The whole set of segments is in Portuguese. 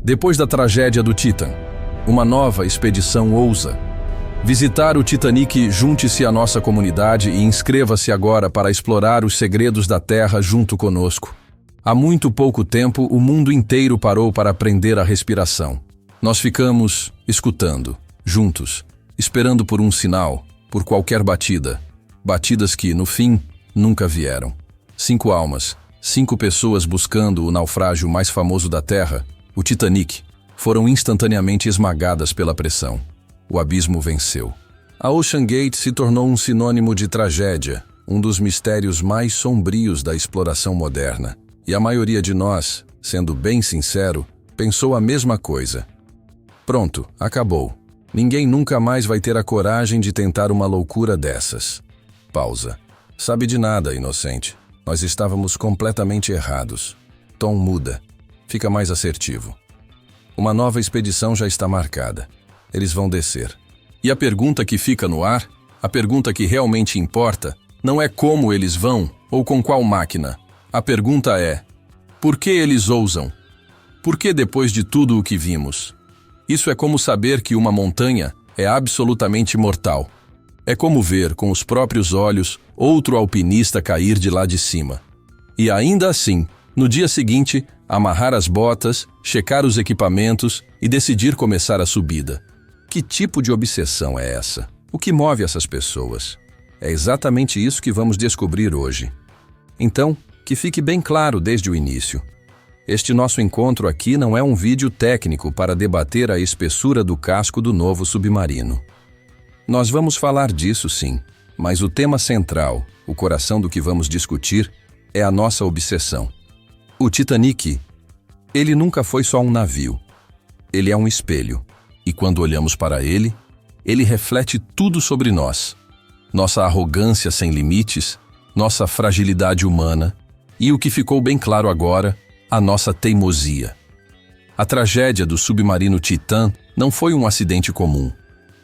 Depois da tragédia do Titan, uma nova expedição ousa visitar o Titanic. Junte-se à nossa comunidade e inscreva-se agora para explorar os segredos da Terra junto conosco. Há muito pouco tempo, o mundo inteiro parou para aprender a respiração. Nós ficamos escutando, juntos, esperando por um sinal, por qualquer batida. Batidas que, no fim, nunca vieram. 5 almas, 5 pessoas buscando o naufrágio mais famoso da Terra, o Titanic, foram instantaneamente esmagadas pela pressão. O abismo venceu. A Ocean Gate se tornou um sinônimo de tragédia, um dos mistérios mais sombrios da exploração moderna. E a maioria de nós, sendo bem sincero, pensou a mesma coisa. Pronto, acabou. Ninguém nunca mais vai ter a coragem de tentar uma loucura dessas. Pausa. Sabe de nada, inocente. Nós estávamos completamente errados. Tom muda. Fica mais assertivo. Uma nova expedição já está marcada. Eles vão descer. E a pergunta que fica no ar, a pergunta que realmente importa, não é como eles vão ou com qual máquina. A pergunta é: por que eles ousam? Por que depois de tudo o que vimos? Isso é como saber que uma montanha é absolutamente mortal. É como ver com os próprios olhos outro alpinista cair de lá de cima. E ainda assim, no dia seguinte, amarrar as botas, checar os equipamentos e decidir começar a subida. Que tipo de obsessão é essa? O que move essas pessoas? É exatamente isso que vamos descobrir hoje. Então, que fique bem claro desde o início. Este nosso encontro aqui não é um vídeo técnico para debater a espessura do casco do novo submarino. Nós vamos falar disso sim, mas o tema central, o coração do que vamos discutir, é a nossa obsessão. O Titanic, ele nunca foi só um navio. Ele é um espelho. E quando olhamos para ele, ele reflete tudo sobre nós. Nossa arrogância sem limites, nossa fragilidade humana e o que ficou bem claro agora, a nossa teimosia. A tragédia do submarino Titan não foi um acidente comum.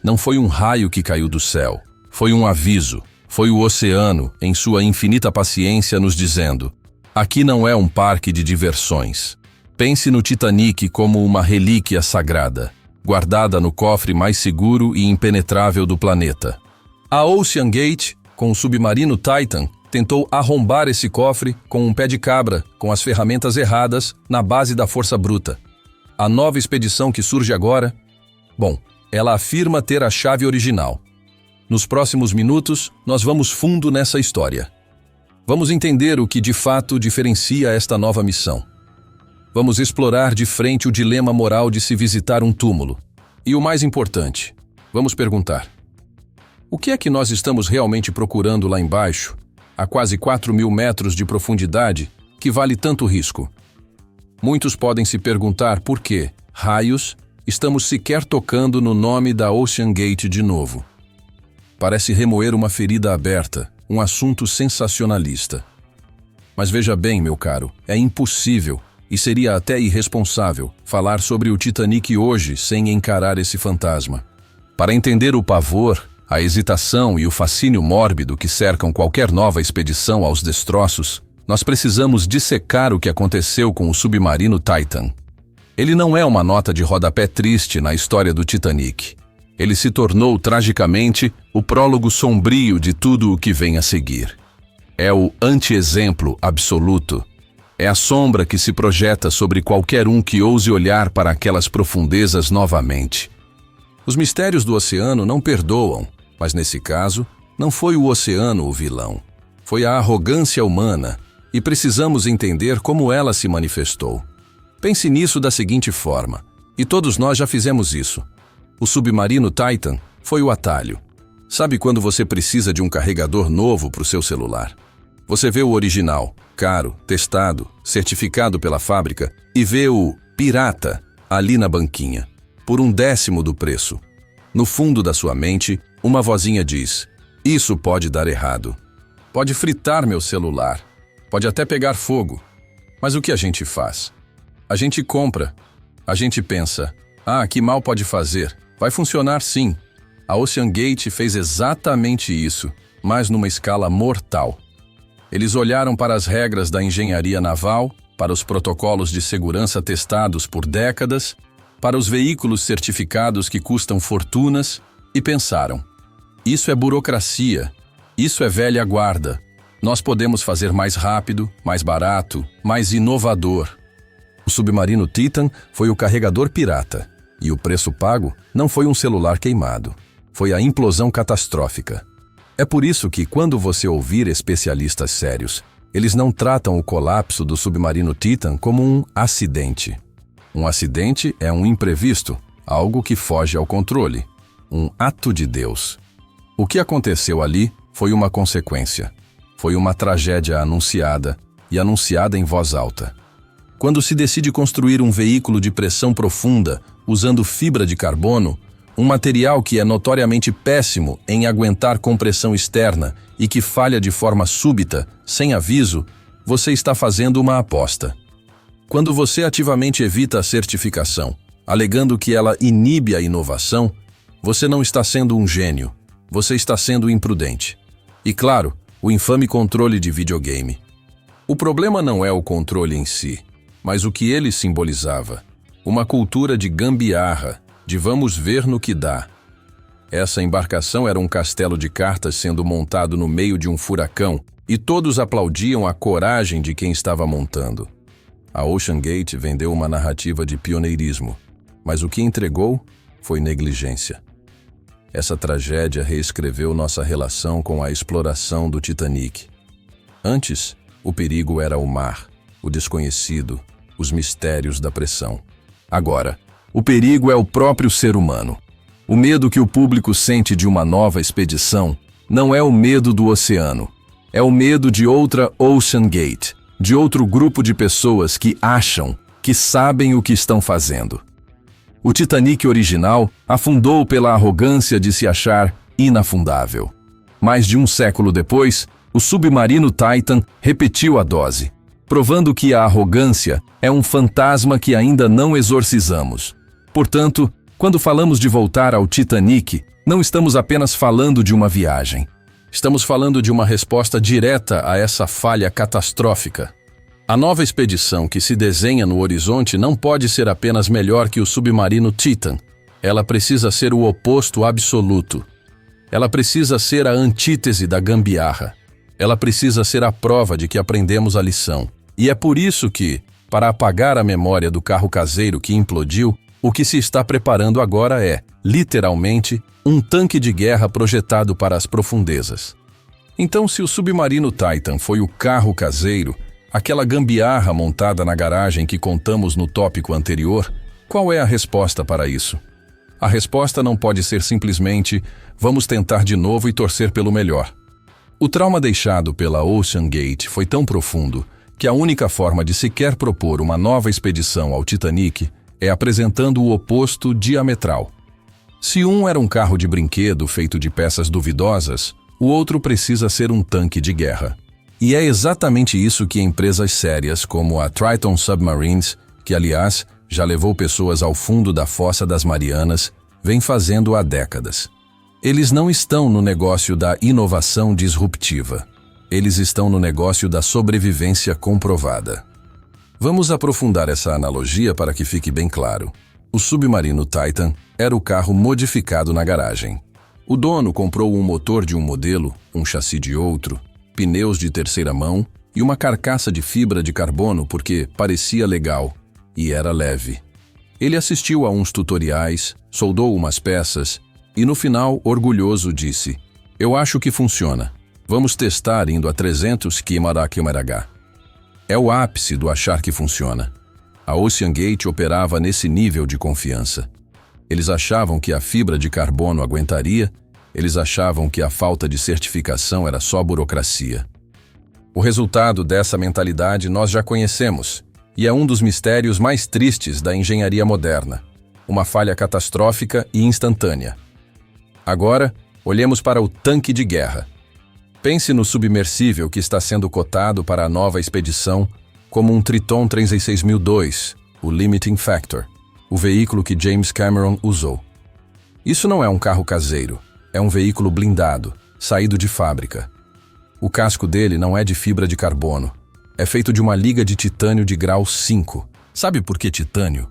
Não foi um raio que caiu do céu. Foi um aviso. Foi o oceano, em sua infinita paciência, nos dizendo: aqui não é um parque de diversões. Pense no Titanic como uma relíquia sagrada, guardada no cofre mais seguro e impenetrável do planeta. A Ocean Gate, com o submarino Titan, tentou arrombar esse cofre com um pé de cabra, com as ferramentas erradas, na base da força bruta. A nova expedição que surge agora, bom, ela afirma ter a chave original. Nos próximos minutos, nós vamos fundo nessa história. Vamos entender o que de fato diferencia esta nova missão. Vamos explorar de frente o dilema moral de se visitar um túmulo. E o mais importante, vamos perguntar: o que é que nós estamos realmente procurando lá embaixo, a quase 4.000 metros de profundidade, que vale tanto risco? Muitos podem se perguntar por que, raios, estamos sequer tocando no nome da Ocean Gate de novo. Parece remoer uma ferida aberta, um assunto sensacionalista. Mas veja bem, meu caro, é impossível, e seria até irresponsável, falar sobre o Titanic hoje sem encarar esse fantasma. Para entender o pavor, a hesitação e o fascínio mórbido que cercam qualquer nova expedição aos destroços, nós precisamos dissecar o que aconteceu com o submarino Titan. Ele não é uma nota de rodapé triste na história do Titanic. Ele se tornou, tragicamente, o prólogo sombrio de tudo o que vem a seguir. É o anti-exemplo absoluto. É a sombra que se projeta sobre qualquer um que ouse olhar para aquelas profundezas novamente. Os mistérios do oceano não perdoam, mas nesse caso, não foi o oceano o vilão. Foi a arrogância humana, e precisamos entender como ela se manifestou. Pense nisso da seguinte forma, e todos nós já fizemos isso. O submarino Titan foi o atalho. Sabe quando você precisa de um carregador novo para o seu celular? Você vê o original, caro, testado, certificado pela fábrica, e vê o pirata ali na banquinha, por 1/10 do preço. No fundo da sua mente, uma vozinha diz: isso pode dar errado. Pode fritar meu celular. Pode até pegar fogo. Mas o que a gente faz? A gente compra. A gente pensa: que mal pode fazer? Vai funcionar sim. A Ocean Gate fez exatamente isso, mas numa escala mortal. Eles olharam para as regras da engenharia naval para os protocolos de segurança testados por décadas, para os veículos certificados que custam fortunas, e pensaram: isso é burocracia, isso é velha guarda. Nós podemos fazer mais rápido, mais barato, mais inovador. O submarino Titan foi o carregador pirata, e o preço pago não foi um celular queimado, foi a implosão catastrófica. É por isso que, quando você ouvir especialistas sérios, eles não tratam o colapso do submarino Titan como um acidente. Um acidente é um imprevisto, algo que foge ao controle, um ato de Deus. O que aconteceu ali foi uma consequência. Foi uma tragédia anunciada, e anunciada em voz alta. Quando se decide construir um veículo de pressão profunda usando fibra de carbono, um material que é notoriamente péssimo em aguentar compressão externa e que falha de forma súbita, sem aviso, você está fazendo uma aposta. Quando você ativamente evita a certificação, alegando que ela inibe a inovação, você não está sendo um gênio, você está sendo imprudente. E claro, o infame controle de videogame. O problema não é o controle em si, mas o que ele simbolizava. Uma cultura de gambiarra, de vamos ver no que dá. Essa embarcação era um castelo de cartas sendo montado no meio de um furacão, e todos aplaudiam a coragem de quem estava montando. A OceanGate vendeu uma narrativa de pioneirismo, mas o que entregou foi negligência. Essa tragédia reescreveu nossa relação com a exploração do Titanic. Antes, o perigo era o mar, o desconhecido, os mistérios da pressão. Agora, o perigo é o próprio ser humano. O medo que o público sente de uma nova expedição não é o medo do oceano, é o medo de outra OceanGate, de outro grupo de pessoas que acham, que sabem o que estão fazendo. O Titanic original afundou pela arrogância de se achar inafundável. Mais de um século depois, o submarino Titan repetiu a dose, provando que a arrogância é um fantasma que ainda não exorcizamos. Portanto, quando falamos de voltar ao Titanic, não estamos apenas falando de uma viagem. Estamos falando de uma resposta direta a essa falha catastrófica. A nova expedição que se desenha no horizonte não pode ser apenas melhor que o submarino Titan. Ela precisa ser o oposto absoluto. Ela precisa ser a antítese da gambiarra. Ela precisa ser a prova de que aprendemos a lição. E é por isso que, para apagar a memória do carro caseiro que implodiu, o que se está preparando agora é, literalmente, um tanque de guerra projetado para as profundezas. Então, se o submarino Titan foi o carro caseiro, aquela gambiarra montada na garagem que contamos no tópico anterior, qual é a resposta para isso? A resposta não pode ser simplesmente, vamos tentar de novo e torcer pelo melhor. O trauma deixado pela OceanGate foi tão profundo que a única forma de sequer propor uma nova expedição ao Titanic é apresentando o oposto diametral. Se um era um carro de brinquedo feito de peças duvidosas, o outro precisa ser um tanque de guerra. E é exatamente isso que empresas sérias como a Triton Submarines, que aliás já levou pessoas ao fundo da Fossa das Marianas, vem fazendo há décadas. Eles não estão no negócio da inovação disruptiva. Eles estão no negócio da sobrevivência comprovada. Vamos aprofundar essa analogia para que fique bem claro. O submarino Titan era o carro modificado na garagem. O dono comprou um motor de um modelo, um chassi de outro, pneus de terceira mão e uma carcaça de fibra de carbono porque parecia legal e era leve. Ele assistiu a uns tutoriais, soldou umas peças e no final, orgulhoso, disse: "Eu acho que funciona. Vamos testar indo a 300 km/h." É o ápice do achar que funciona. A OceanGate operava nesse nível de confiança. Eles achavam que a fibra de carbono aguentaria, eles achavam que a falta de certificação era só burocracia. O resultado dessa mentalidade nós já conhecemos, e é um dos mistérios mais tristes da engenharia moderna. Uma falha catastrófica e instantânea. Agora, olhemos para o tanque de guerra. Pense no submersível que está sendo cotado para a nova expedição como um Triton 36002, o Limiting Factor, o veículo que James Cameron usou. Isso não é um carro caseiro, é um veículo blindado, saído de fábrica. O casco dele não é de fibra de carbono. É feito de uma liga de titânio de grau 5. Sabe por que titânio?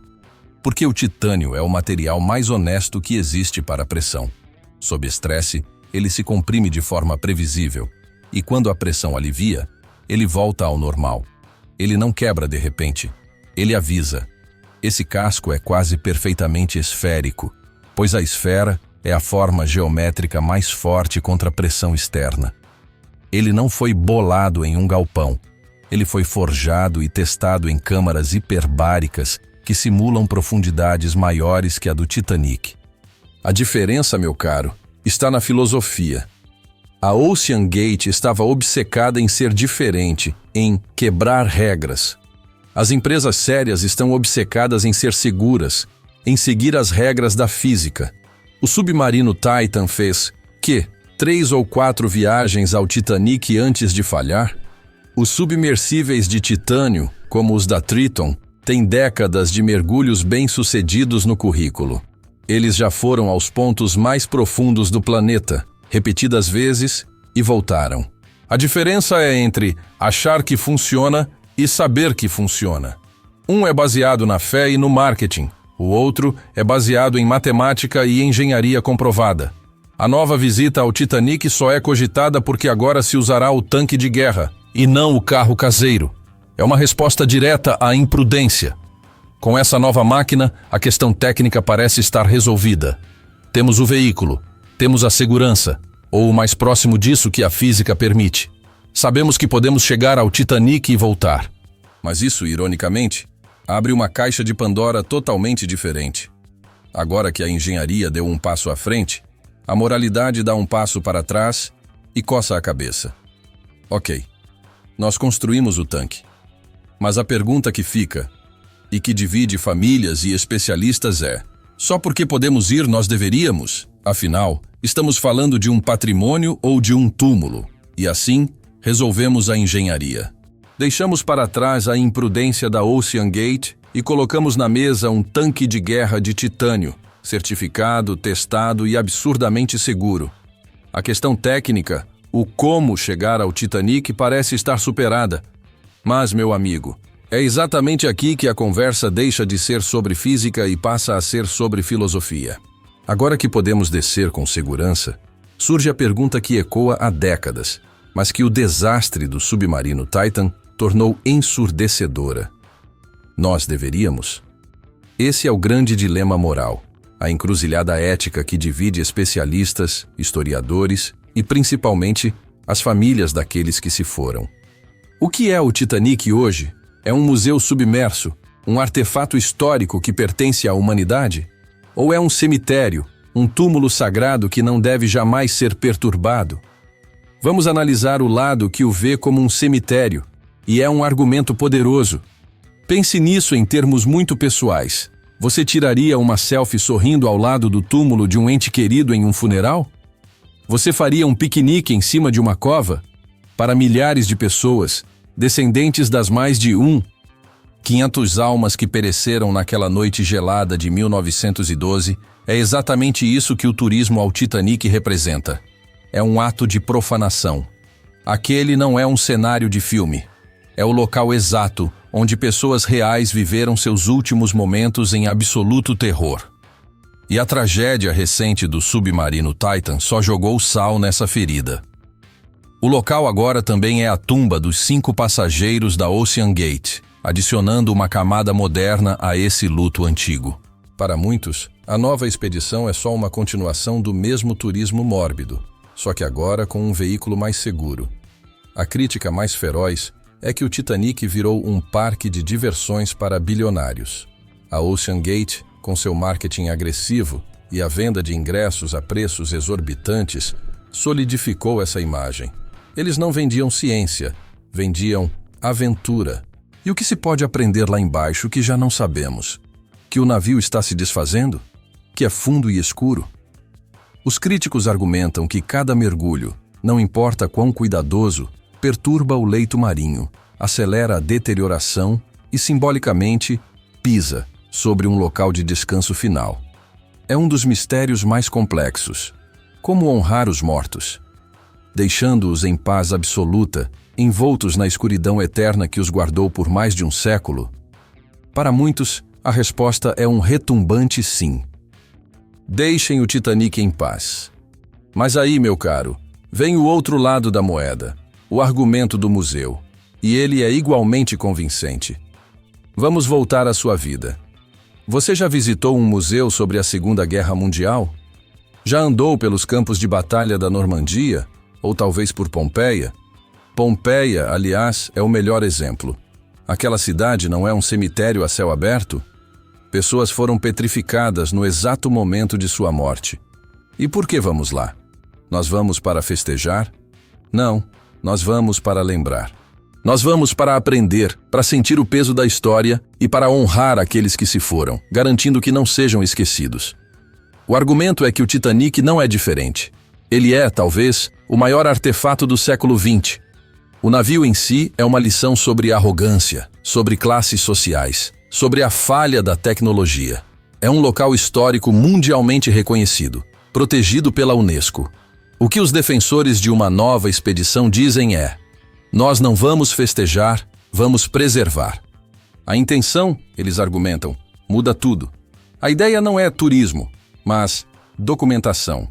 Porque o titânio é o material mais honesto que existe para a pressão. Sob estresse, ele se comprime de forma previsível, e quando a pressão alivia, ele volta ao normal. Ele não quebra de repente, ele avisa. Esse casco é quase perfeitamente esférico, pois a esfera é a forma geométrica mais forte contra a pressão externa. Ele não foi bolado em um galpão. Ele foi forjado e testado em câmaras hiperbáricas que simulam profundidades maiores que a do Titanic. A diferença, meu caro, está na filosofia. A Ocean Gate estava obcecada em ser diferente, em quebrar regras. As empresas sérias estão obcecadas em ser seguras, em seguir as regras da física. O submarino Titan fez, 3 ou 4 viagens ao Titanic antes de falhar? Os submersíveis de titânio, como os da Triton, têm décadas de mergulhos bem-sucedidos no currículo. Eles já foram aos pontos mais profundos do planeta, repetidas vezes, e voltaram. A diferença é entre achar que funciona e saber que funciona. Um é baseado na fé e no marketing, o outro é baseado em matemática e engenharia comprovada. A nova visita ao Titanic só é cogitada porque agora se usará o tanque de guerra, e não o carro caseiro. É uma resposta direta à imprudência. Com essa nova máquina, a questão técnica parece estar resolvida. Temos o veículo, temos a segurança, ou o mais próximo disso que a física permite. Sabemos que podemos chegar ao Titanic e voltar. Mas isso, ironicamente, abre uma caixa de Pandora totalmente diferente. Agora que a engenharia deu um passo à frente, a moralidade dá um passo para trás e coça a cabeça. Ok, nós construímos o tanque. Mas a pergunta que fica, e que divide famílias e especialistas é: só porque podemos ir nós deveríamos? Afinal, estamos falando de um patrimônio ou de um túmulo, e assim, resolvemos a engenharia. Deixamos para trás a imprudência da Ocean Gate e colocamos na mesa um tanque de guerra de titânio, certificado, testado e absurdamente seguro. A questão técnica, o como chegar ao Titanic, parece estar superada. Mas, meu amigo, é exatamente aqui que a conversa deixa de ser sobre física e passa a ser sobre filosofia. Agora que podemos descer com segurança, surge a pergunta que ecoa há décadas, mas que o desastre do submarino Titan tornou ensurdecedora. Nós deveríamos? Esse é o grande dilema moral, a encruzilhada ética que divide especialistas, historiadores e, principalmente, as famílias daqueles que se foram. O que é o Titanic hoje? É um museu submerso, um artefato histórico que pertence à humanidade? Ou é um cemitério, um túmulo sagrado que não deve jamais ser perturbado? Vamos analisar o lado que o vê como um cemitério, e é um argumento poderoso. Pense nisso em termos muito pessoais. Você tiraria uma selfie sorrindo ao lado do túmulo de um ente querido em um funeral? Você faria um piquenique em cima de uma cova? Para milhares de pessoas, descendentes das mais de 500 almas que pereceram naquela noite gelada de 1912, é exatamente isso que o turismo ao Titanic representa. É um ato de profanação. Aquele não é um cenário de filme. É o local exato onde pessoas reais viveram seus últimos momentos em absoluto terror. E a tragédia recente do submarino Titan só jogou sal nessa ferida. O local agora também é a tumba dos 5 passageiros da Ocean Gate, adicionando uma camada moderna a esse luto antigo. Para muitos, a nova expedição é só uma continuação do mesmo turismo mórbido, só que agora com um veículo mais seguro. A crítica mais feroz é que o Titanic virou um parque de diversões para bilionários. A Ocean Gate, com seu marketing agressivo e a venda de ingressos a preços exorbitantes, solidificou essa imagem. Eles não vendiam ciência, vendiam aventura. E o que se pode aprender lá embaixo que já não sabemos? Que o navio está se desfazendo? Que é fundo e escuro? Os críticos argumentam que cada mergulho, não importa quão cuidadoso, perturba o leito marinho, acelera a deterioração e, simbolicamente, pisa sobre um local de descanso final. É um dos mistérios mais complexos. Como honrar os mortos? deixando-os em paz absoluta, envoltos na escuridão eterna que os guardou por mais de um século? Para muitos, a resposta é um retumbante sim. Deixem o Titanic em paz. Mas aí, meu caro, vem o outro lado da moeda, o argumento do museu. E ele é igualmente convincente. Vamos voltar à sua vida. Você já visitou um museu sobre a Segunda Guerra Mundial? Já andou pelos campos de batalha da Normandia? Ou talvez por Pompeia? Pompeia, aliás, é o melhor exemplo. Aquela cidade não é um cemitério a céu aberto? Pessoas foram petrificadas no exato momento de sua morte. E por que vamos lá? Nós vamos para festejar? Não, nós vamos para lembrar. Nós vamos para aprender, para sentir o peso da história e para honrar aqueles que se foram, garantindo que não sejam esquecidos. O argumento é que o Titanic não é diferente. Ele é, talvez, o maior artefato do século XX. O navio em si é uma lição sobre arrogância, sobre classes sociais, sobre a falha da tecnologia. É um local histórico mundialmente reconhecido, protegido pela Unesco. O que os defensores de uma nova expedição dizem é: nós não vamos festejar, vamos preservar. A intenção, eles argumentam, muda tudo. A ideia não é turismo, mas documentação.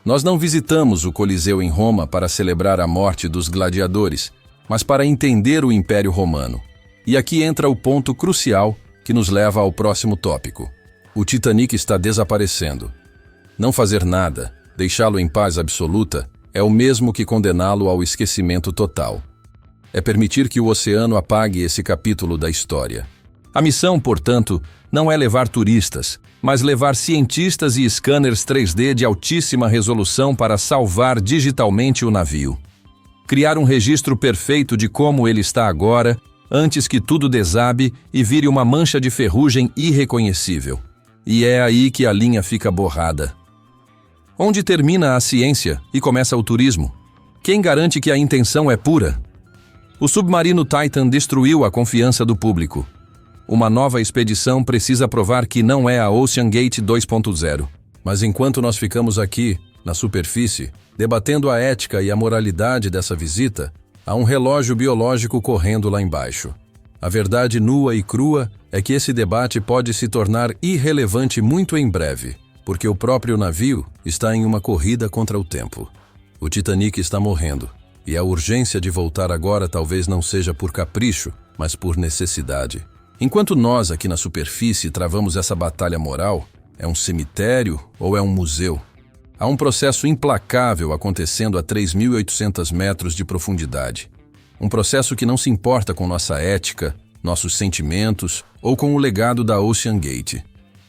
Nós não visitamos o Coliseu em Roma para celebrar a morte dos gladiadores, mas para entender o Império Romano. E aqui entra o ponto crucial que nos leva ao próximo tópico. O Titanic está desaparecendo. Não fazer nada, deixá-lo em paz absoluta, é o mesmo que condená-lo ao esquecimento total. É permitir que o oceano apague esse capítulo da história. A missão, portanto, não é levar turistas, mas levar cientistas e scanners 3D de altíssima resolução para salvar digitalmente o navio. Criar um registro perfeito de como ele está agora, antes que tudo desabe e vire uma mancha de ferrugem irreconhecível. E é aí que a linha fica borrada. Onde termina a ciência e começa o turismo? Quem garante que a intenção é pura? O submarino Titan destruiu a confiança do público. Uma nova expedição precisa provar que não é a OceanGate 2.0. Mas enquanto nós ficamos aqui, na superfície, debatendo a ética e a moralidade dessa visita, há um relógio biológico correndo lá embaixo. A verdade nua e crua é que esse debate pode se tornar irrelevante muito em breve, porque o próprio navio está em uma corrida contra o tempo. O Titanic está morrendo, e a urgência de voltar agora talvez não seja por capricho, mas por necessidade. Enquanto nós aqui na superfície travamos essa batalha moral, é um cemitério ou é um museu? Há um processo implacável acontecendo a 3.800 metros de profundidade. Um processo que não se importa com nossa ética, nossos sentimentos ou com o legado da OceanGate.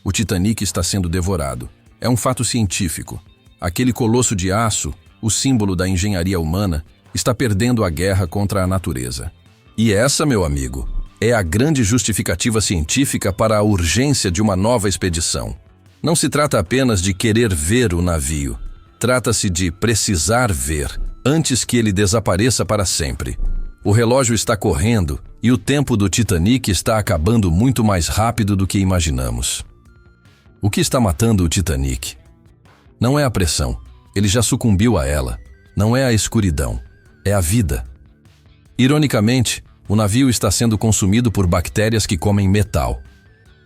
O Titanic está sendo devorado. É um fato científico. Aquele colosso de aço, o símbolo da engenharia humana, está perdendo a guerra contra a natureza. E essa, meu amigo, é a grande justificativa científica para a urgência de uma nova expedição. Não se trata apenas de querer ver o navio. Trata-se de precisar ver, antes que ele desapareça para sempre. O relógio está correndo e o tempo do Titanic está acabando muito mais rápido do que imaginamos. O que está matando o Titanic? Não é a pressão. Ele já sucumbiu a ela. Não é a escuridão. É a vida. Ironicamente, o navio está sendo consumido por bactérias que comem metal.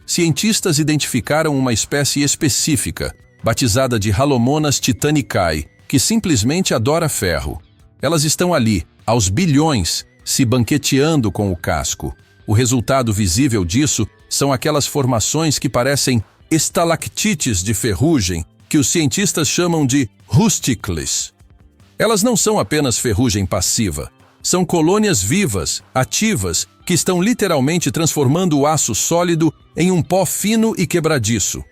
Cientistas identificaram uma espécie específica, batizada de Halomonas titanicae, que simplesmente adora ferro. Elas estão ali, aos bilhões, se banqueteando com o casco. O resultado visível disso são aquelas formações que parecem estalactites de ferrugem, que os cientistas chamam de rusticles. Elas não são apenas ferrugem passiva. São colônias vivas, ativas, que estão literalmente transformando o aço sólido em um pó fino e quebradiço.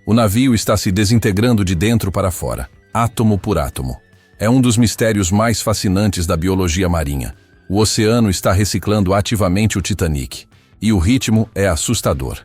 O navio está se desintegrando de dentro para fora, átomo por átomo. É um dos mistérios mais fascinantes da biologia marinha. O oceano está reciclando ativamente o Titanic, e o ritmo é assustador.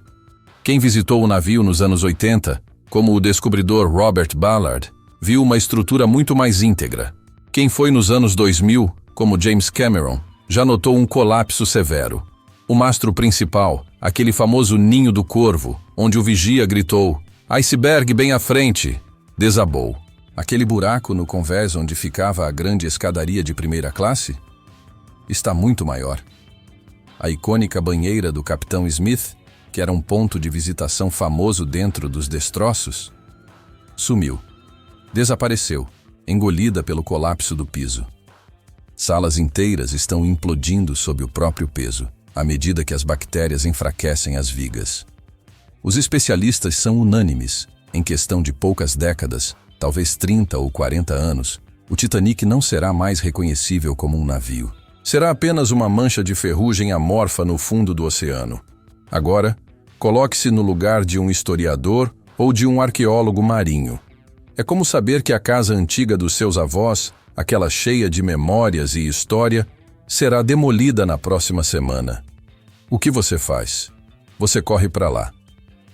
Quem visitou o navio nos anos 80, como o descobridor Robert Ballard, viu uma estrutura muito mais íntegra. Quem foi nos anos 2000, como James Cameron, já notou um colapso severo. O mastro principal, aquele famoso ninho do corvo, onde o vigia gritou "iceberg bem à frente", desabou. Aquele buraco no convés onde ficava a grande escadaria de primeira classe? Está muito maior. A icônica banheira do Capitão Smith, que era um ponto de visitação famoso dentro dos destroços, sumiu. Desapareceu, engolida pelo colapso do piso. Salas inteiras estão implodindo sob o próprio peso, à medida que as bactérias enfraquecem as vigas. Os especialistas são unânimes. Em questão de poucas décadas, talvez 30 ou 40 anos, o Titanic não será mais reconhecível como um navio. Será apenas uma mancha de ferrugem amorfa no fundo do oceano. Agora, coloque-se no lugar de um historiador ou de um arqueólogo marinho. É como saber que a casa antiga dos seus avós, aquela cheia de memórias e história, será demolida na próxima semana. O que você faz? Você corre para lá.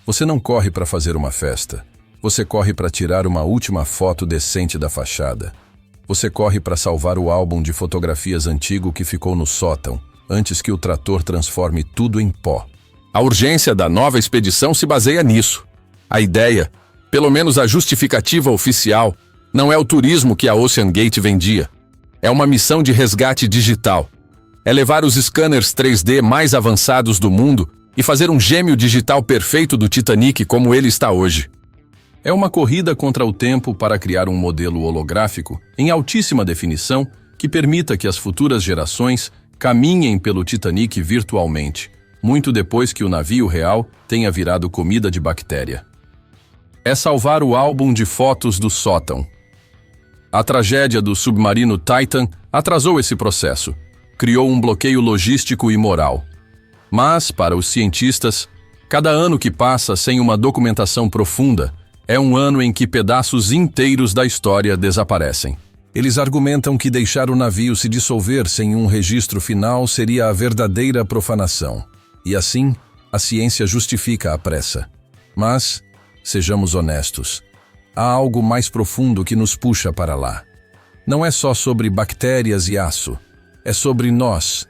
Você não corre para fazer uma festa. Você corre para tirar uma última foto decente da fachada. Você corre para salvar o álbum de fotografias antigo que ficou no sótão, antes que o trator transforme tudo em pó. A urgência da nova expedição se baseia nisso. A ideia, pelo menos a justificativa oficial, não é o turismo que a OceanGate vendia. É uma missão de resgate digital. É levar os scanners 3D mais avançados do mundo e fazer um gêmeo digital perfeito do Titanic como ele está hoje. É uma corrida contra o tempo para criar um modelo holográfico em altíssima definição que permita que as futuras gerações caminhem pelo Titanic virtualmente, muito depois que o navio real tenha virado comida de bactéria. É salvar o álbum de fotos do sótão. A tragédia do submarino Titan atrasou esse processo, criou um bloqueio logístico e moral. Mas, para os cientistas, cada ano que passa sem uma documentação profunda é um ano em que pedaços inteiros da história desaparecem. Eles argumentam que deixar o navio se dissolver sem um registro final seria a verdadeira profanação. E assim, a ciência justifica a pressa. Mas, sejamos honestos, há algo mais profundo que nos puxa para lá. Não é só sobre bactérias e aço. É sobre nós,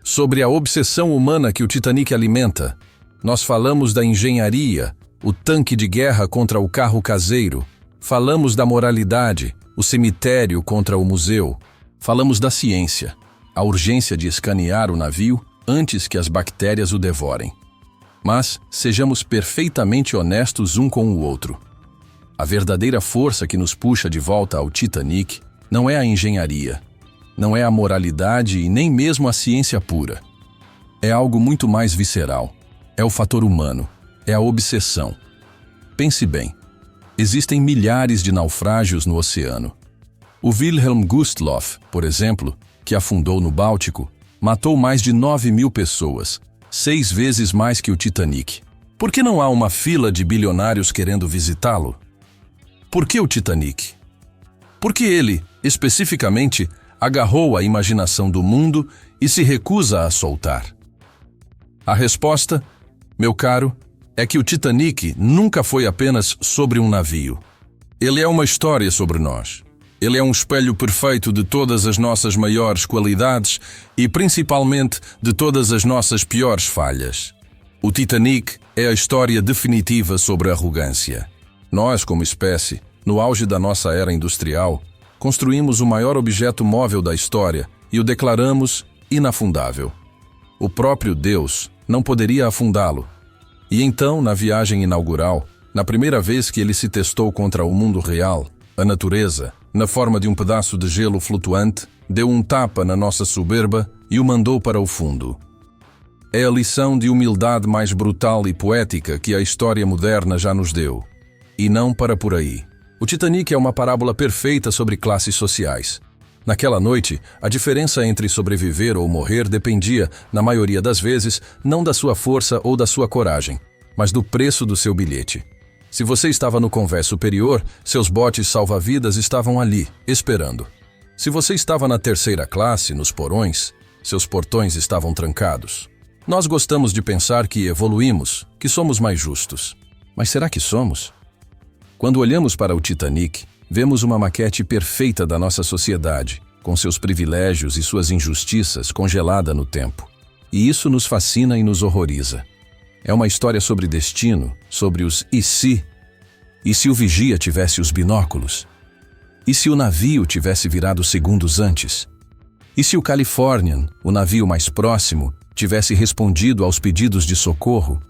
sobre a obsessão humana que o Titanic alimenta. Nós falamos da engenharia, o tanque de guerra contra o carro caseiro. Falamos da moralidade, o cemitério contra o museu. Falamos da ciência, a urgência de escanear o navio antes que as bactérias o devorem. Mas sejamos perfeitamente honestos um com o outro. A verdadeira força que nos puxa de volta ao Titanic não é a engenharia, não é a moralidade e nem mesmo a ciência pura. É algo muito mais visceral. É o fator humano. É a obsessão. Pense bem. Existem milhares de naufrágios no oceano. O Wilhelm Gustloff, por exemplo, que afundou no Báltico, matou mais de 9.000 pessoas, 6 vezes mais que o Titanic. Por que não há uma fila de bilionários querendo visitá-lo? Por que o Titanic? Porque ele, especificamente, agarrou a imaginação do mundo e se recusa a soltar. A resposta, meu caro, é que o Titanic nunca foi apenas sobre um navio. Ele é uma história sobre nós. Ele é um espelho perfeito de todas as nossas maiores qualidades e, principalmente, de todas as nossas piores falhas. O Titanic é a história definitiva sobre a arrogância. Nós, como espécie, no auge da nossa era industrial, construímos o maior objeto móvel da história e o declaramos inafundável. O próprio Deus não poderia afundá-lo. E então, na viagem inaugural, na primeira vez que ele se testou contra o mundo real, a natureza, na forma de um pedaço de gelo flutuante, deu um tapa na nossa soberba e o mandou para o fundo. É a lição de humildade mais brutal e poética que a história moderna já nos deu. E não para por aí. O Titanic é uma parábola perfeita sobre classes sociais. Naquela noite, a diferença entre sobreviver ou morrer dependia, na maioria das vezes, não da sua força ou da sua coragem, mas do preço do seu bilhete. Se você estava no convés superior, seus botes salva-vidas estavam ali, esperando. Se você estava na terceira classe, nos porões, seus portões estavam trancados. Nós gostamos de pensar que evoluímos, que somos mais justos. Mas será que somos? Quando olhamos para o Titanic, vemos uma maquete perfeita da nossa sociedade, com seus privilégios e suas injustiças congelada no tempo. E isso nos fascina e nos horroriza. É uma história sobre destino, sobre os e se o vigia tivesse os binóculos? E se o navio tivesse virado segundos antes? E se o Californian, o navio mais próximo, tivesse respondido aos pedidos de socorro?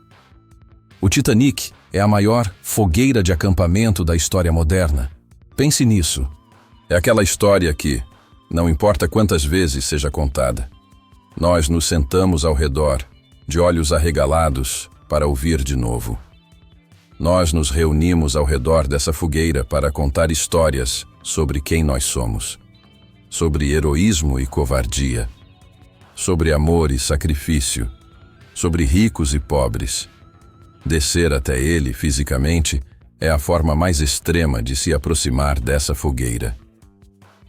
O Titanic é a maior fogueira de acampamento da história moderna. Pense nisso. É aquela história que, não importa quantas vezes seja contada, nós nos sentamos ao redor, de olhos arregalados, para ouvir de novo. Nós nos reunimos ao redor dessa fogueira para contar histórias sobre quem nós somos, sobre heroísmo e covardia, sobre amor e sacrifício, sobre ricos e pobres. Descer até ele fisicamente é a forma mais extrema de se aproximar dessa fogueira.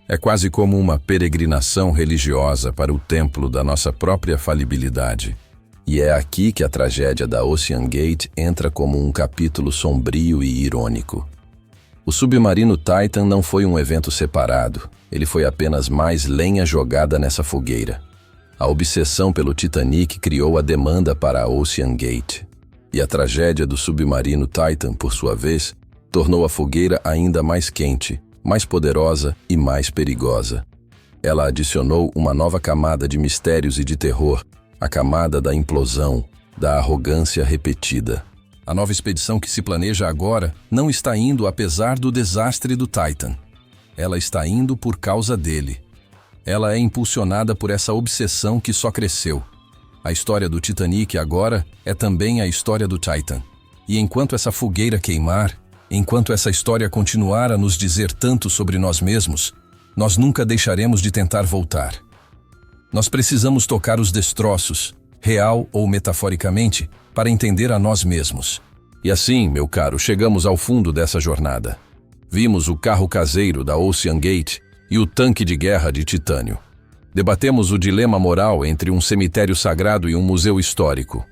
É quase como uma peregrinação religiosa para o templo da nossa própria falibilidade. E é aqui que a tragédia da Ocean Gate entra como um capítulo sombrio e irônico. O submarino Titan não foi um evento separado, ele foi apenas mais lenha jogada nessa fogueira. A obsessão pelo Titanic criou a demanda para a Ocean Gate. E a tragédia do submarino Titan, por sua vez, tornou a fogueira ainda mais quente, mais poderosa e mais perigosa. Ela adicionou uma nova camada de mistérios e de terror, a camada da implosão, da arrogância repetida. A nova expedição que se planeja agora não está indo apesar do desastre do Titan. Ela está indo por causa dele. Ela é impulsionada por essa obsessão que só cresceu. A história do Titanic agora é também a história do Titan. E enquanto essa fogueira queimar, enquanto essa história continuar a nos dizer tanto sobre nós mesmos, nós nunca deixaremos de tentar voltar. Nós precisamos tocar os destroços, real ou metaforicamente, para entender a nós mesmos. E assim, meu caro, chegamos ao fundo dessa jornada. Vimos o carro caseiro da Ocean Gate e o tanque de guerra de titânio. Debatemos o dilema moral entre um cemitério sagrado e um museu histórico.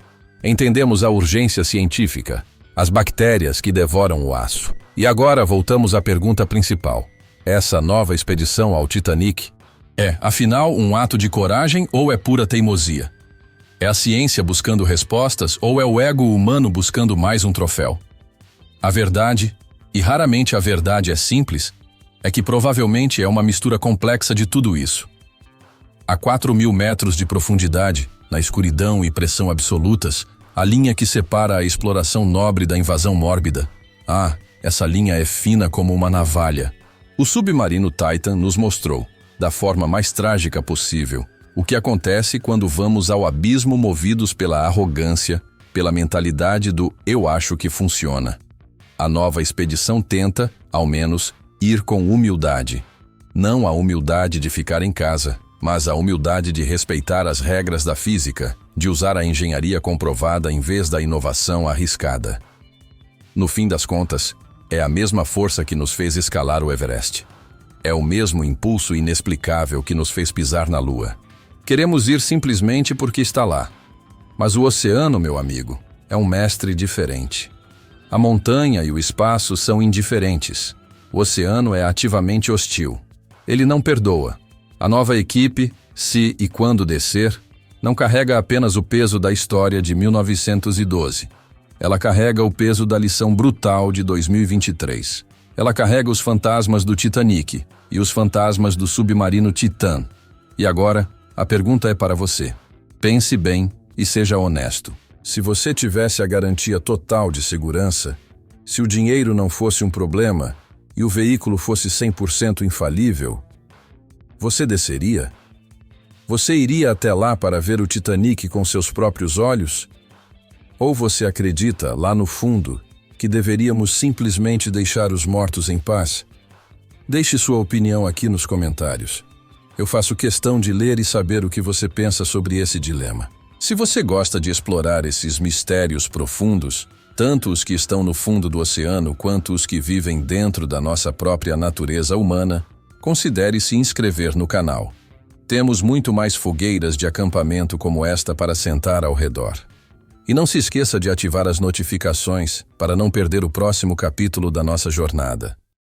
Entendemos a urgência científica, as bactérias que devoram o aço. E agora voltamos à pergunta principal. Essa nova expedição ao Titanic é, afinal, um ato de coragem ou é pura teimosia? É a ciência buscando respostas ou é o ego humano buscando mais um troféu? A verdade, e raramente a verdade é simples, é que provavelmente é uma mistura complexa de tudo isso. A 4.000 metros de profundidade, na escuridão e pressão absolutas, a linha que separa a exploração nobre da invasão mórbida. Ah, essa linha é fina como uma navalha. O submarino Titan nos mostrou, da forma mais trágica possível, o que acontece quando vamos ao abismo movidos pela arrogância, pela mentalidade do "eu acho que funciona". A nova expedição tenta, ao menos, ir com humildade. Não a humildade de ficar em casa, mas a humildade de respeitar as regras da física, de usar a engenharia comprovada em vez da inovação arriscada. No fim das contas, é a mesma força que nos fez escalar o Everest. É o mesmo impulso inexplicável que nos fez pisar na Lua. Queremos ir simplesmente porque está lá. Mas o oceano, meu amigo, é um mestre diferente. A montanha e o espaço são indiferentes. O oceano é ativamente hostil. Ele não perdoa. A nova equipe, se e quando descer, não carrega apenas o peso da história de 1912. Ela carrega o peso da lição brutal de 2023. Ela carrega os fantasmas do Titanic e os fantasmas do submarino Titan. E agora, a pergunta é para você. Pense bem e seja honesto. Se você tivesse a garantia total de segurança, se o dinheiro não fosse um problema e o veículo fosse 100% infalível, você desceria? Você iria até lá para ver o Titanic com seus próprios olhos? Ou você acredita, lá no fundo, que deveríamos simplesmente deixar os mortos em paz? Deixe sua opinião aqui nos comentários. Eu faço questão de ler e saber o que você pensa sobre esse dilema. Se você gosta de explorar esses mistérios profundos, tanto os que estão no fundo do oceano quanto os que vivem dentro da nossa própria natureza humana, considere se inscrever no canal. Temos muito mais fogueiras de acampamento como esta para sentar ao redor. E não se esqueça de ativar as notificações para não perder o próximo capítulo da nossa jornada.